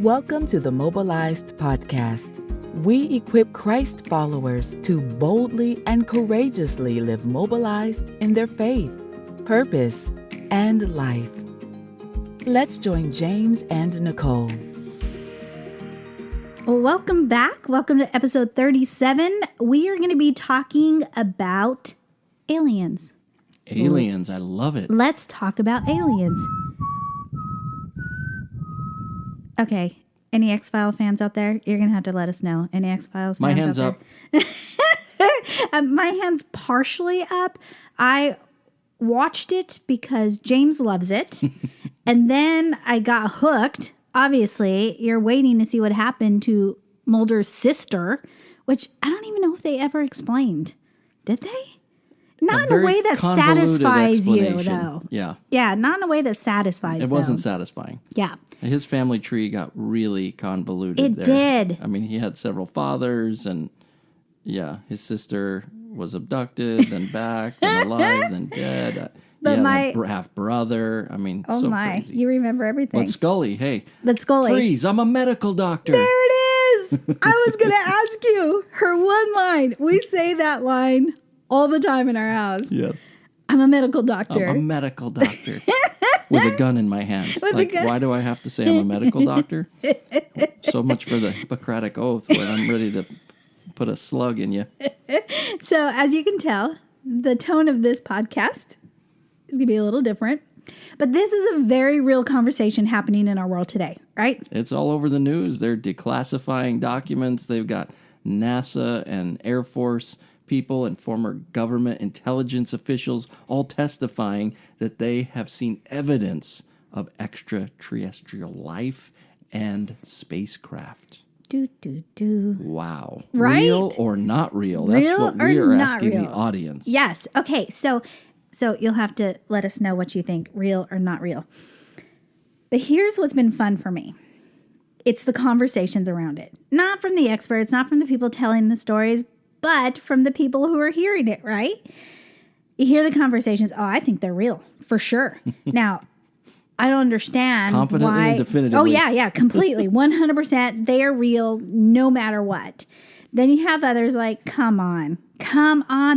Welcome to the Mobilized podcast. We equip Christ followers to boldly and courageously live mobilized in their faith, purpose, and life. Let's join James and Nichole. Welcome back. Welcome to episode 37. We are going to be talking about aliens. Aliens, I love it. Let's talk about aliens. Okay, any X-File fans out there? You're going to have to let us know. Any X-Files fans My hand's out up. there? My hand's partially up. I watched it because James loves it. And then I got hooked. Obviously, you're waiting to see what happened to Mulder's sister, which I don't even know if they ever explained. Did they? Not in a way that satisfies you, though. Yeah. Yeah, not in a way that satisfies It wasn't satisfying. Yeah. His family tree got really convoluted It there. did. I mean, he had several fathers, and yeah, his sister was abducted, then back, then alive, then dead. But he my had a half-brother. I mean, oh so my, crazy. you remember everything. But Scully, hey. But Scully. Freeze, I'm a medical doctor. There it is. I was going to ask you her one line. We say that line all the time in our house. Yes. I'm a medical doctor. I'm a medical doctor. With a gun in my hand. Why do I have to say I'm a medical doctor? So much for the Hippocratic Oath when I'm ready to put a slug in you. So, as you can tell, the tone of this podcast is going to be a little different. But this is a very real conversation happening in our world today, right? It's all over the news. They're declassifying documents. They've got NASA and Air Force people and former government intelligence officials all testifying that they have seen evidence of extraterrestrial life and spacecraft. Wow. Right? Real or not real? That's Real what we or are not asking real? the audience. Yes. Okay. So you'll have to let us know what you think, real or not real. But here's what's been fun for me. It's the conversations around it. Not from the experts, not from the people telling the stories, but from the people who are hearing it, right? You hear the conversations. Oh, I think they're real, for sure. Now, I don't understand Confidently why. and definitively. Oh, yeah, completely. 100%. They are real no matter what. Then you have others like, come on.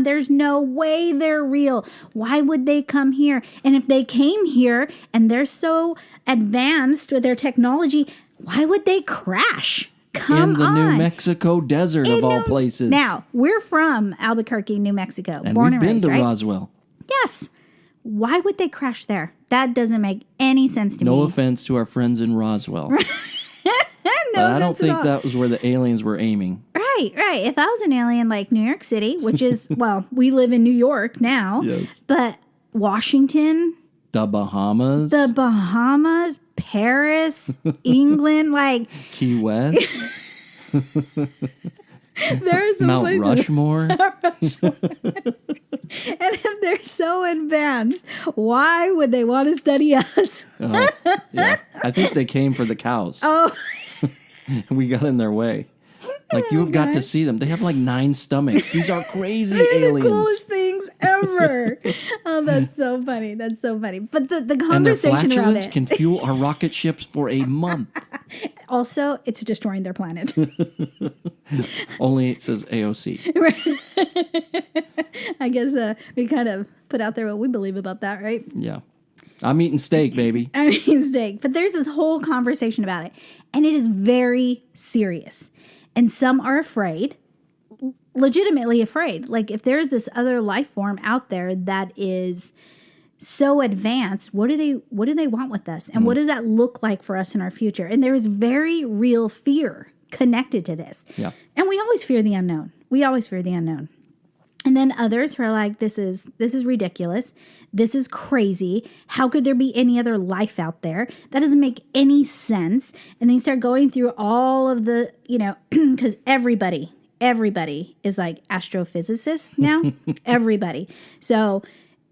There's no way they're real. Why would they come here? And if they came here and they're so advanced with their technology, why would they crash? In the New Mexico desert of all places. Now, we're from Albuquerque, New Mexico. And born we've and been raised, to right? Roswell. Yes. Why would they crash there? That doesn't make any sense to me. No offense to our friends in Roswell. No but I don't offense at think all. that was where the aliens were aiming. Right. If I was an alien like New York City, which is, well, we live in New York now. Yes. But Washington, The Bahamas. Paris, England, like Key West. there are some Mount places. Rushmore. And if they're so advanced, why would they want to study us? Oh, yeah. I think they came for the cows. Oh, We got in their way. Like, you have got to see them. They have like 9 stomachs. These are crazy they're aliens. the coolest things ever. Oh, that's so funny. But the And their conversation around flatulence it. can fuel our rocket ships for a month. Also, it's destroying their planet. Only it says AOC. I guess we kind of put out there what we believe about that, right? Yeah. I'm eating steak, baby. I mean, steak. But there's this whole conversation about it, and it is very serious. And some are afraid, legitimately afraid. Like, if there's this other life form out there that is so advanced, what do they want with us? And what does that look like for us in our future? And there is very real fear connected to this. Yeah. And we always fear the unknown. And then others who are like, this is ridiculous. This is crazy. How could there be any other life out there? That doesn't make any sense. And then you start going through all of the, because everybody is like astrophysicists now. Everybody. So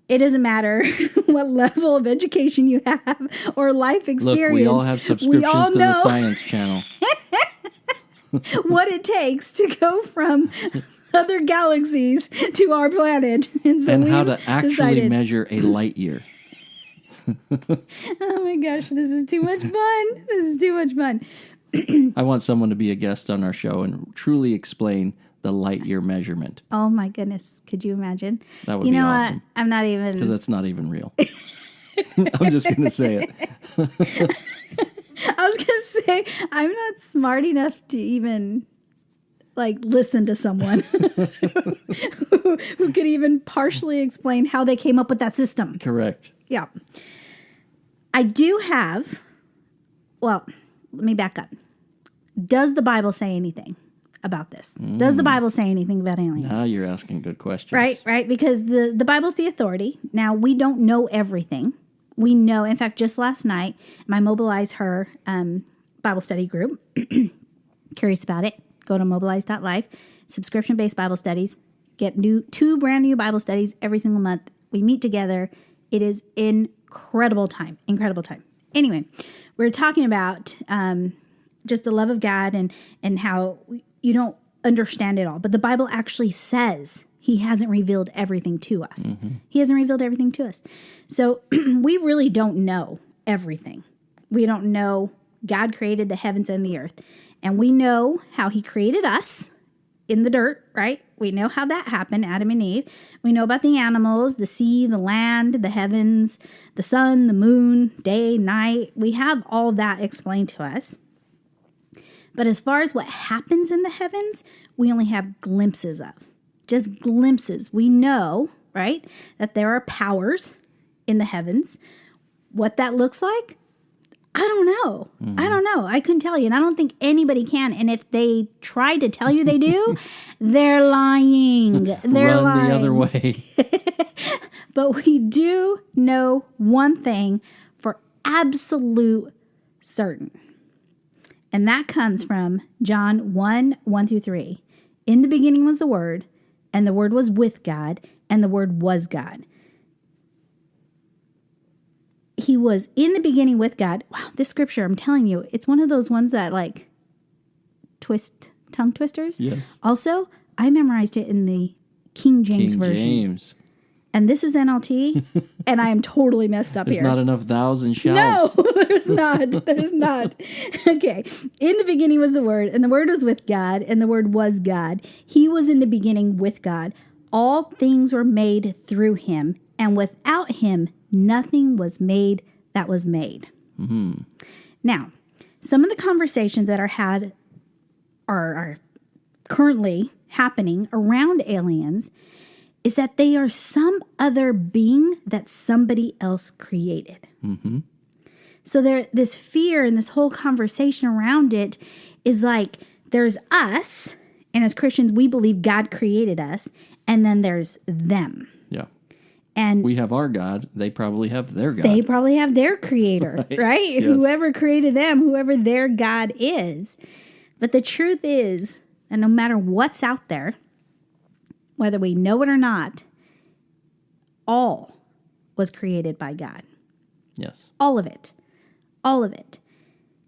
it doesn't matter what level of education you have or life experience. Look, we all have subscriptions to the Science Channel. What it takes to go from other galaxies to our planet. And how to actually measure a light year. Oh my gosh, this is too much fun. I want someone to be a guest on our show and truly explain the light year measurement. Oh my goodness. Could you imagine? That would be awesome. What? I'm not even. Because that's not even real. I'm just going to say it. I was going to say, I'm not smart enough to even listen to someone who could even partially explain how they came up with that system. Correct. Yeah. I do have, let me back up. Does the Bible say anything about this? Does the Bible say anything about aliens? Now you're asking good questions. Right. Because the Bible's the authority. Now, we don't know everything. We know, in fact, just last night, my Mobilize Her Bible study group, curious about it, go to mobilized.life, subscription-based Bible studies, get 2 brand new Bible studies every single month. We meet together. It is incredible time. Anyway, we're talking about just the love of God and how you don't understand it all. But the Bible actually says he hasn't revealed everything to us. Mm-hmm. He hasn't revealed everything to us. So we really don't know everything. We don't know God created the heavens and the earth. And we know how he created us in the dirt, right? We know how that happened, Adam and Eve. We know about the animals, the sea, the land, the heavens, the sun, the moon, day, night. We have all that explained to us. But as far as what happens in the heavens, we only have glimpses of. Just glimpses. We know, right, that there are powers in the heavens. What that looks like, I don't know. Mm-hmm. I don't know. I couldn't tell you. And I don't think anybody can. And if they try to tell you they do, they're lying. They're Run lying. the other way. But we do know one thing for absolute certain. And that comes from John 1:1-3. In the beginning was the Word, and the Word was with God, and the Word was God. He was in the beginning with God. Wow, this scripture, I'm telling you, it's one of those ones that tongue twisters. Yes. Also, I memorized it in the King James version. James. And this is NLT, and I am totally messed up There's here. There's not enough thous and shalls. No, there's not. There's not. Okay. In the beginning was the Word, and the Word was with God, and the Word was God. He was in the beginning with God. All things were made through him, and without him, nothing was made that was made. Mm-hmm. Now, some of the conversations that are currently happening around aliens is that they are some other being that somebody else created. Mm-hmm. So this fear and this whole conversation around it is like there's us, and as Christians, we believe God created us, and then there's them. Yeah. And we have our God. They probably have their God. They probably have their creator, right? Yes. Whoever created them, whoever their God is. But the truth is, and no matter what's out there, whether we know it or not, all was created by God. Yes. All of it. All of it.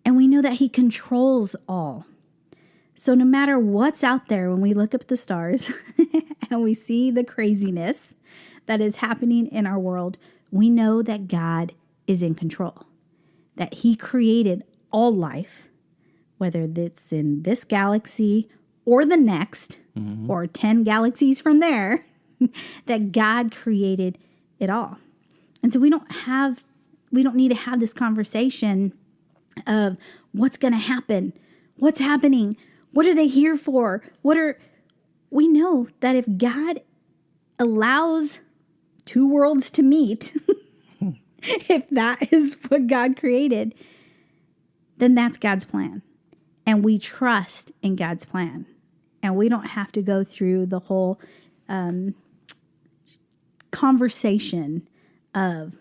And we know that he controls all. So no matter what's out there, when we look up at the stars and we see the craziness that is happening in our world, we know that God is in control. That he created all life, whether it's in this galaxy or the next, mm-hmm. or 10 galaxies from there, that God created it all. And so we don't need to have this conversation of what's going to happen, what's happening, what are they here for? We know that if God allows 2 worlds to meet, if that is what God created, then that's God's plan. And we trust in God's plan. And we don't have to go through the whole conversation of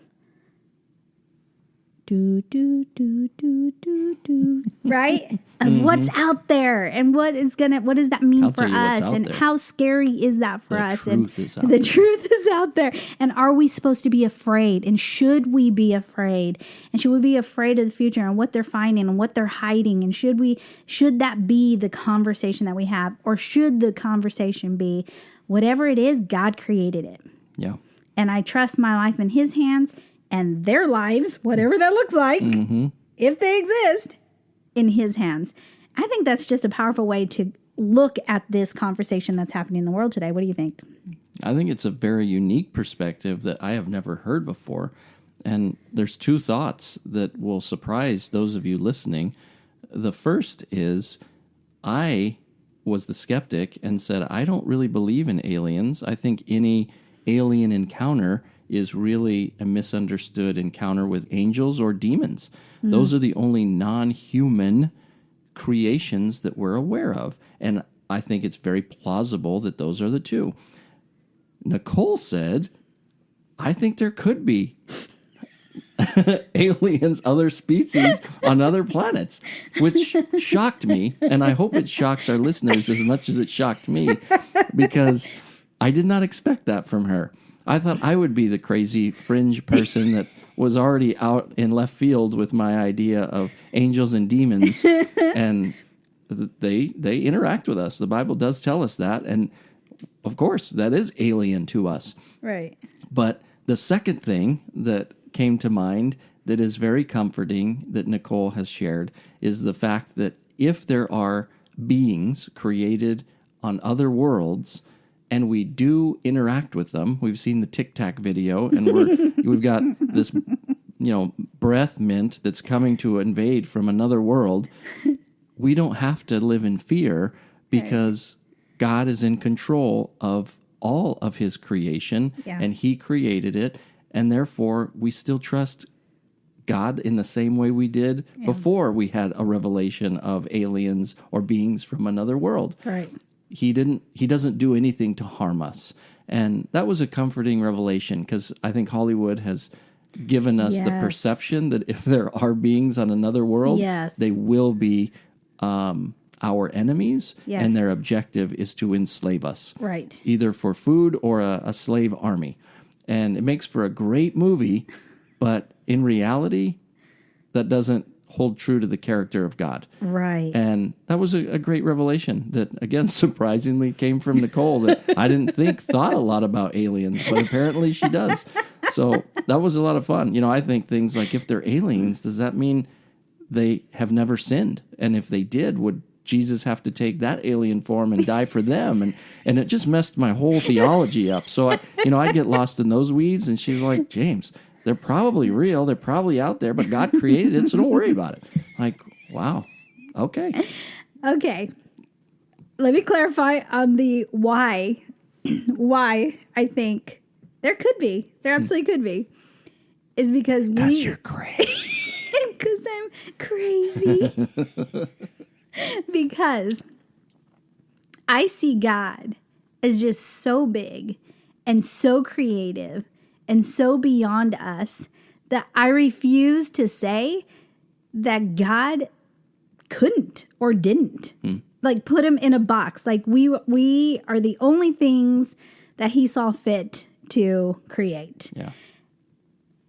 right? Of mm-hmm. what's out there and what does that mean for us and how scary is that for us? And the truth is out there. And are we supposed to be afraid? And should we be afraid? And should we be afraid of the future and what they're finding and what they're hiding? And should that be the conversation that we have? Or should the conversation be whatever it is, God created it? Yeah. And I trust my life in his hands and their lives, whatever that looks like, mm-hmm. if they exist, in his hands. I think that's just a powerful way to look at this conversation that's happening in the world today. What do you think? I think it's a very unique perspective that I have never heard before. And there's two thoughts that will surprise those of you listening. The first is, I was the skeptic and said, I don't really believe in aliens. I think any alien encounter is really a misunderstood encounter with angels or demons. Those are the only non-human creations that we're aware of. And I think it's very plausible that those are the two. Nichole said, I think there could be aliens, other species on other planets, which shocked me. And I hope it shocks our listeners as much as it shocked me, because I did not expect that from her. I thought I would be the crazy fringe person that was already out in left field with my idea of angels and demons. And they interact with us. The Bible does tell us that. And of course, that is alien to us. Right. But the second thing that came to mind that is very comforting that Nichole has shared is the fact that if there are beings created on other worlds and we do interact with them, we've seen the Tic Tac video, and we've got this, breath mint that's coming to invade from another world. We don't have to live in fear because God is in control of all of his creation, and he created it, and therefore we still trust God in the same way we did before we had a revelation of aliens or beings from another world. Right. He doesn't do anything to harm us. And that was a comforting revelation, because I think Hollywood has given us the perception that if there are beings on another world, they will be our enemies, and their objective is to enslave us. Right. Either for food or a slave army. And it makes for a great movie, but in reality, that doesn't hold true to the character of God. Right. And that was a great revelation that, again, surprisingly came from Nichole, that I didn't thought a lot about aliens, but apparently she does. So that was a lot of fun. I think things like, if they're aliens, does that mean they have never sinned? And if they did, would Jesus have to take that alien form and die for them? And it just messed my whole theology up. So I get lost in those weeds, and she's like, James, they're probably real. They're probably out there, but God created it, so don't worry about it. Like, wow. Okay. Okay. Let me clarify on the why. Why I think there could be. There absolutely could be. Is because you're crazy. Because I'm crazy. Because I see God as just so big and so creative and so beyond us that I refuse to say that God couldn't or didn't. Like, put him in a box. Like, we are the only things that he saw fit to create. Yeah.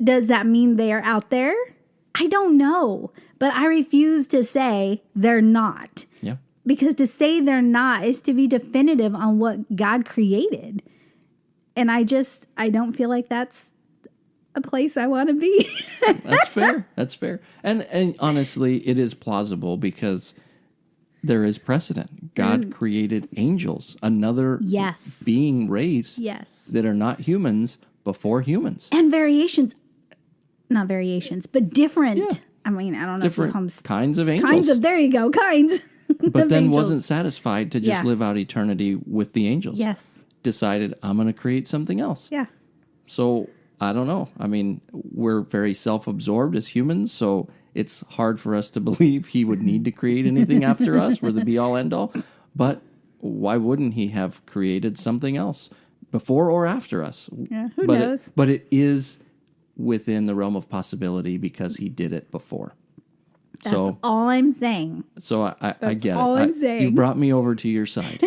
Does that mean they are out there? I don't know, but I refuse to say they're not. Yeah. Because to say they're not is to be definitive on what God created. And I don't feel like that's a place I want to be. That's fair. That's fair. And honestly, it is plausible because there is precedent. God created angels, another being race that are not humans before humans. And variations. Not variations, but different. Yeah. I mean, I don't know different if it comes kinds of angels. There you go, kinds. But then angels. wasn't satisfied to just live out eternity with the angels. Yes. Decided, I'm going to create something else. Yeah. So I don't know. I mean, we're very self-absorbed as humans, so it's hard for us to believe he would need to create anything after us. We're the be-all, end-all. But why wouldn't he have created something else before or after us? Yeah, who knows? But it is within the realm of possibility because he did it before. That's all I'm saying. So I get all it. I'm saying. You brought me over to your side.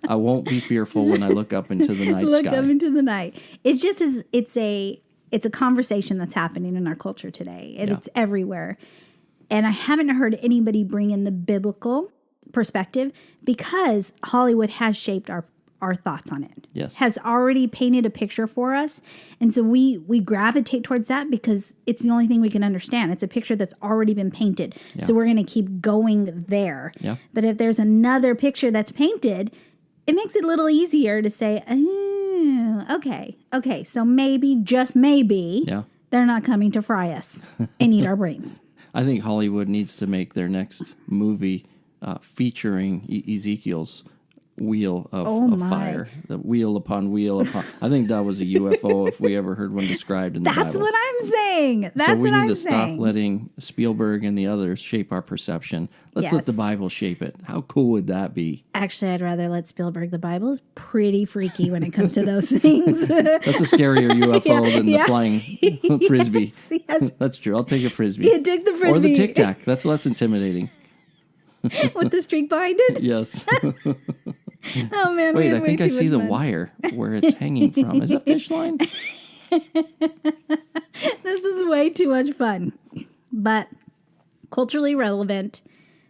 I won't be fearful when I look up into the night sky. Look up into the night. It just is. It's a conversation that's happening in our culture today, and it's everywhere. And I haven't heard anybody bring in the biblical perspective because Hollywood has shaped our our thoughts on it. Yes. Has already painted a picture for us. And so we gravitate towards that because it's the only thing we can understand. It's a picture that's already been painted. Yeah. So we're going to keep going there. Yeah. But if there's another picture that's painted, it makes it a little easier to say, okay, so maybe, just maybe, they're not coming to fry us and eat our brains. I think Hollywood needs to make their next movie featuring Ezekiel's wheel of fire. The wheel upon wheel upon. I think that was a UFO if we ever heard one described in the Bible. That's what I'm saying. So we need to stop letting Spielberg and the others shape our perception. Let's let the Bible shape it. How cool would that be? Actually, I'd rather let Spielberg. The Bible is pretty freaky when it comes to those things. That's a scarier UFO than the flying frisbee. Yes. That's true. I'll take a frisbee. Yeah, take the frisbee. Or the Tic Tac. That's less intimidating. With the streak behind it? Yes. Oh, man. Wait, I think I see the wire where it's hanging from. Is that fish line? This is way too much fun. But culturally relevant,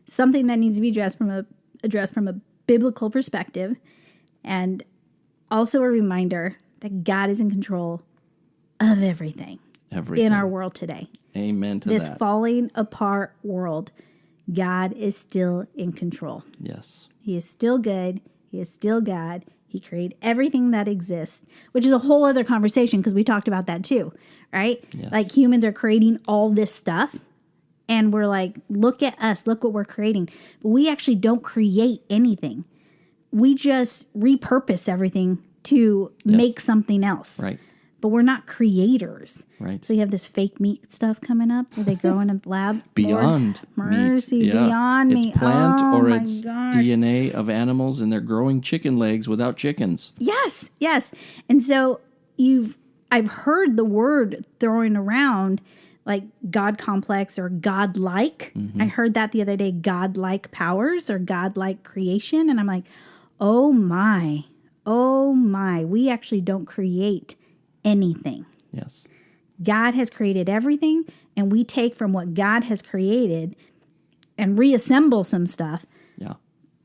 something that needs to be addressed from a biblical perspective, and also a reminder that God is in control of everything in our world today. Amen to this that. Falling apart world, God is still in control. Yes. He is still good. He is still God. He created everything that exists, which is a whole other conversation because we talked about that too, right? Yes. Like humans are creating all this stuff and we're like, look at us, look what we're creating. But we actually don't create anything. We just repurpose everything to make something else. Right. But we're not creators. Right. So you have this fake meat stuff coming up where they go in a lab. Beyond Lord, mercy, meat. Yeah. Beyond meat. It's plant or my it's gosh. DNA of animals, and they're growing chicken legs without chickens. Yes, yes. And so I've heard the word throwing around like God complex or God-like. Mm-hmm. I heard that the other day, God-like powers or God-like creation. And I'm like, oh my, we actually don't create anything. Yes. God has created everything, and we take from what God has created and reassemble some stuff. Yeah.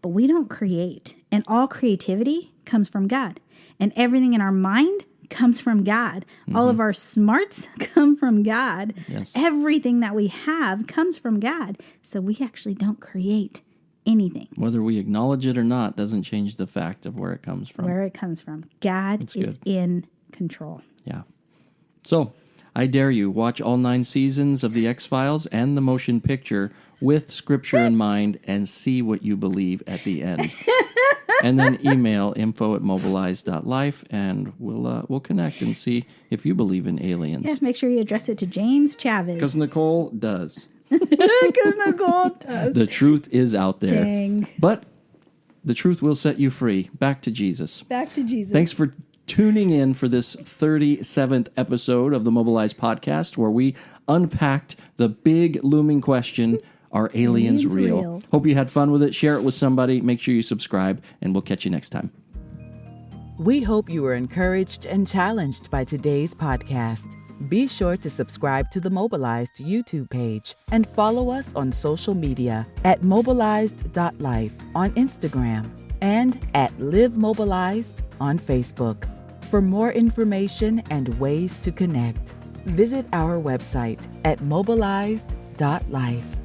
But we don't create. And all creativity comes from God. And everything in our mind comes from God. Mm-hmm. All of our smarts come from God. Yes. Everything that we have comes from God. So we actually don't create anything. Whether we acknowledge it or not doesn't change the fact of where it comes from. Where it comes from. God is in control. Yeah. So, I dare you, watch all 9 seasons of The X-Files and the motion picture with Scripture in mind and see what you believe at the end. And then email info@mobilized.life and we'll connect and see if you believe in aliens. Yeah, make sure you address it to James Chavez. Because Nichole does. Because Nichole does. The truth is out there. Dang. But the truth will set you free. Back to Jesus. Back to Jesus. Thanks for tuning in for this 37th episode of the Mobilized podcast, where we unpacked the big looming question, are aliens real? Hope you had fun with it. Share it with somebody. Make sure you subscribe, and we'll catch you next time. We hope you were encouraged and challenged by today's podcast. Be sure to subscribe to the Mobilized YouTube page and follow us on social media at mobilized.life on Instagram and at Live Mobilized on Facebook. For more information and ways to connect, visit our website at mobilized.life.